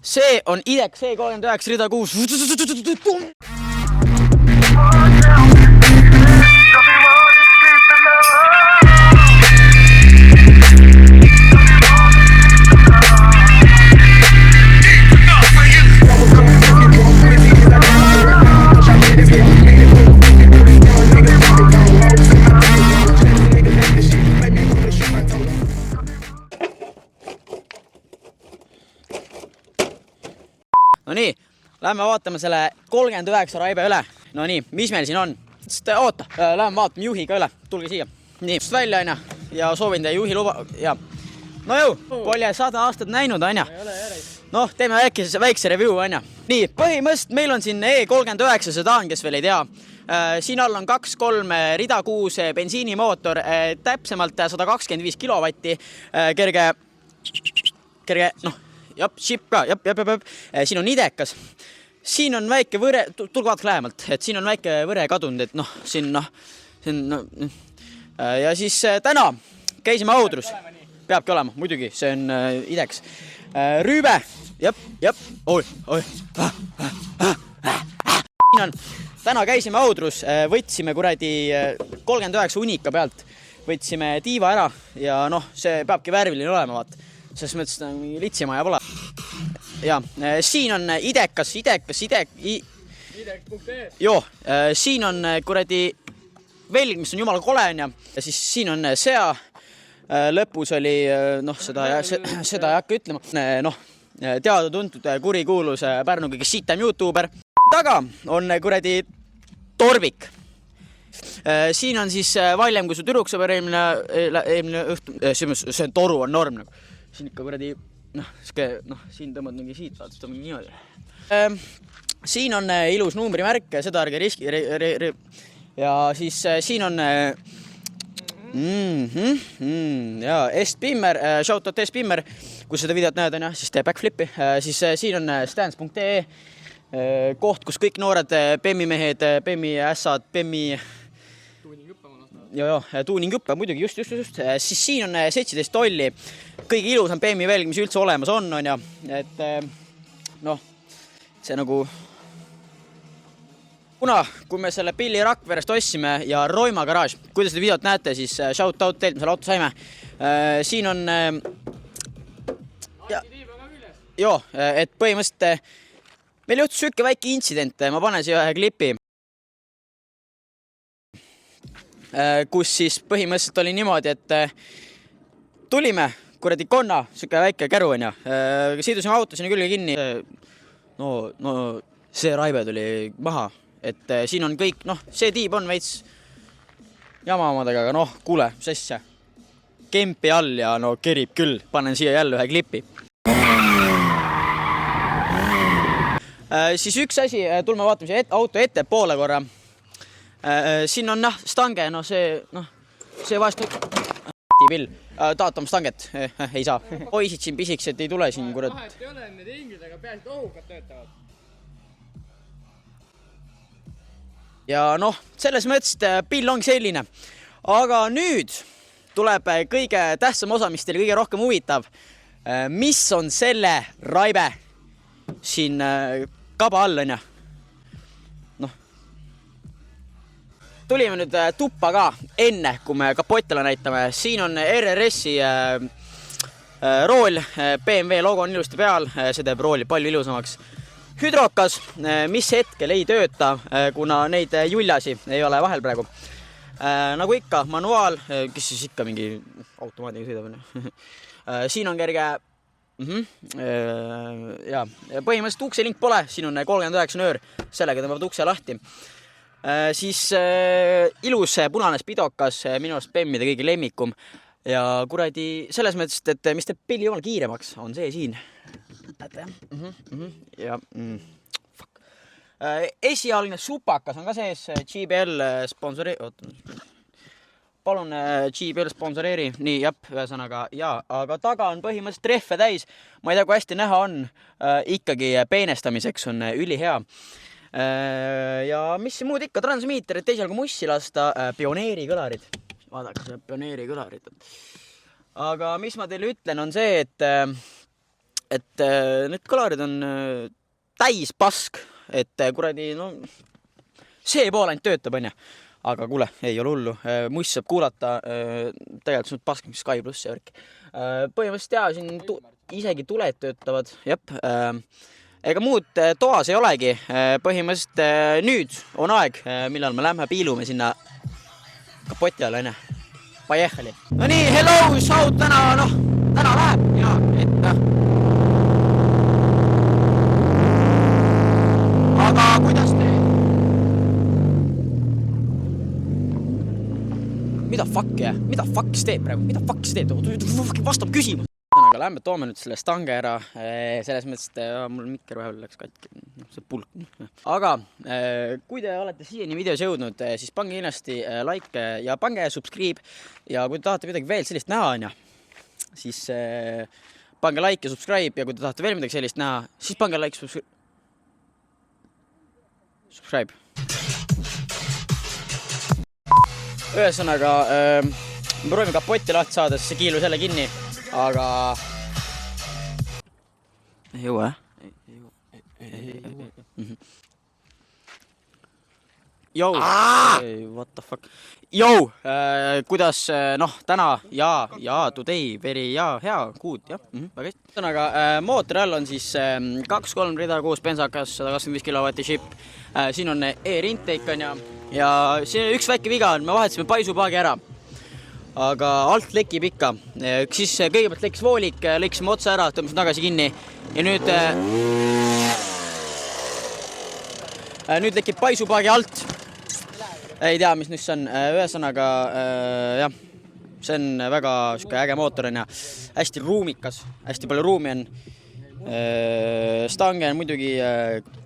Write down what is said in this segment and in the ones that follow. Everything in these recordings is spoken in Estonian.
see on IDEX E39 rida 6. No nii, lähme vaatame selle 39 raibe üle. No nii, mis meil siin on? Oota, lähme vaatame juhi ka üle. Tulge siia. Nii, välja aina. Ja soovin teie juhi luba. Ja. No jõu, pole 100 aastat näinud, aina. Noh, teeme väikse review, aina. Nii, põhimõtteliselt meil on siin E39 sedaan, kes veel ei tea. Siin all on 2-3 rida 6 bensiinimootor, täpsemalt 125 kilovatti, kerge, noh, ship ka, siin on IDEKas. Siin on väike võre, tulge vaadake lähemalt, et siin on väike võre kadunud, et noh, siin, ja siis täna käisime Audrus, peabki olema, muidugi, see on IDEKS. Rüübe, täna käisime Audrus, võtsime kuradi 39 unika pealt, võtsime tiiva ära ja noh, see peabki värviline olema, vaat. Selles mõttes mingi litsimaja pole. Ja, siin on IDEKS. Joo, siin on kuradi velg, mis on jumala kole, ja siis siin on sea. Lõpus oli, noh, seda ei hakka ütlema. Noh, teada-tuntud kurikuulus Pärnu kõige sitem YouTuber. Taga on kuradi Torvik. Siin on siis valjem, kui su türuksõber eelmine õhtu. See toru on norm. Siin ikka kuradi, noh, siin tõmbad mingi siit, vaatad, tõmbad niimoodi. Siin on ilus numbrimärk, seda ärge riski. Ja siis siin on ja S-Pimmer, shoutout S-Pimmer, kui seda videot näed, siis tee backflipi. Siis siin on stance.ee, koht, kus kõik noored PEM-i-mehed, PEM-i-ässad, PEM-i tuuningõppe, muidugi, just. Siis siin on 17 tolli, kõige ilusam PEM-i velg, mis üldse olemas on, ja et noh, see nagu kui me selle Pilli Rakverest ossime ja Roima garaaž, kui te seda videot näete, siis shout out teilt, me selle auto saime. Siin on et põhimõtteliselt meil juhtus sükke väike intsident, ma panen siia ühe klipi, kus siis põhimõtteliselt oli niimoodi, et tulime kuradi konna, süke väike käru on ja siidusime auto sinna külge kinni. No see raibe tuli maha, et siin on kõik, noh, see tiib on veits jama omadega, aga noh, kuule, mis asja. Kempi all ja no kerib küll, panen siia jälle ühe klipi. Siis üks asi, tulme vaatame siia auto ette poole korra. Siin on stange, no see vahest pill, taatame stanget, ei saa. Poisid siin pisiks, et ei tule siin, kurat. Vahet ei ole, need ingrid, aga peaaegu ohukad töötavad. Ja noh, selles mõttes pill ongi selline. Aga nüüd tuleb kõige tähtsam osa, mis teile kõige rohkem huvitab. Mis on selle raibe siin kaba all, on ja? Tulime nüüd tuppa ka enne, kui me kapotile näitame. Siin on RRS-i rool, BMW logo on ilusti peal, see teeb rooli palju ilusamaks. Hüdrokas, mis hetkel ei tööta, kuna neid juljasi ei ole vahel praegu. Nagu ikka, manuaal, kes siis ikka mingi automaadiga sõidab. Siin on kerge, ja põhimõtteliselt ukselink pole, siin on 39 nöör, sellega tõmbavad ukse lahti. Siis ilus punane spidokas, minu arust PEM-ide kõige lemmikum ja kuradi selles mõttes, et mis teeb pilli jumal kiiremaks, on see siin. Ja esialgne supakas on ka sees, GBL palun GBL sponsoreeri, nii ühesõnaga, aga taga on põhimõtteliselt rehve täis, ma ei tea, kui hästi näha on, ikkagi peenestamiseks on ülihea. Ja mis muud ikka, transmiiterid, teisel kui mussi lasta, pioneerikõlarid. Vaadake see pioneerikõlarid. Aga mis ma teile ütlen, on see, et et need kõlarid on täis pask, et kuradi, no see pool ainult töötab, onju. Aga kuule, ei ole hullu, muss saab kuulata, tegelikult see on pask, mis Sky pluss ja värk. Põhimõtteliselt jaa, siin isegi tuled töötavad, jep. Ega muud toas ei olegi, põhimõtteliselt nüüd on aeg, millal me lähme piilume sinna kapoti alla, onju. Pajehali. No nii, hello, show täna läheb ja, et aga kuidas te... Mida fuck see teeb praegu? Mida fuck see teeb? Vastab küsimus. Aga lähme toome nüüd selle stange ära, selles mõttes, et mul mikker vahepeal läks katki, see pulk. Aga kui te olete siiani videos jõudnud, siis pange kindlasti like ja pange subscribe. Ja kui te tahate midagi veel sellist näha, siis pange like ja subscribe. Ja kui te tahate veel midagi sellist näha, siis pange like ja subscribe. Ühesõnaga, me proovime kapotti lahti saada, sest see kiilus jälle kinni. Aga ei jõua, Jou, what the fuck. Jou, kuidas, täna ja today, very hea, good, jah, väga hästi. Ühesõnaga, mootori all on siis 2-3 rida 6 bensakas, 125 kW ship. Siin on e-intake on ja siin üks väike viga on, me vahetasime paisupaagi ära. Aga alt lekib ikka. Siis kõigepealt lekkis voolik, lõiksime otsa ära, tõmbasime tagasi kinni. Ja nüüd lekib paisupaagi alt. Ei tea, mis nüüd see on. Ühesõnaga, jah, see on väga äge mootor on ja hästi ruumikas. Hästi palju ruumi on. Stange on muidugi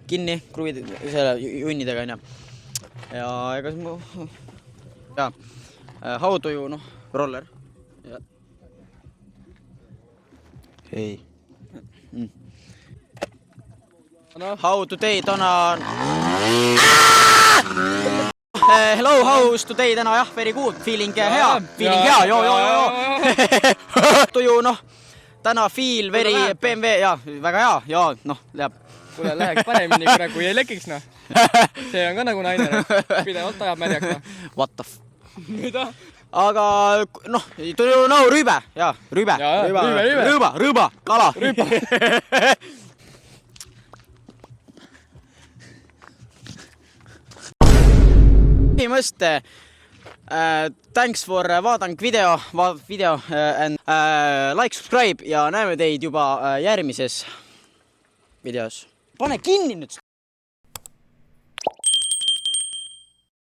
kinni junnidega on ja ega ja hautuju, roller. Hei. How today täna... Hello, how's today täna, jah, very good. Feeling hea. Feeling hea, joo. Tuju, täna feel very BMW, ja väga hea, ja läheb. Kuule, läheks paremini, kui ei lekiks, See on ka nagu naine, pidevalt ajab märjaks, What the f... Mida? Aga, rüübe, jaa, rüüba, kala. Rüüba. Põhimõtteliselt, thanks for vaadang video and like, subscribe ja näeme teid juba järgmises videos. Pane kinni nüüd!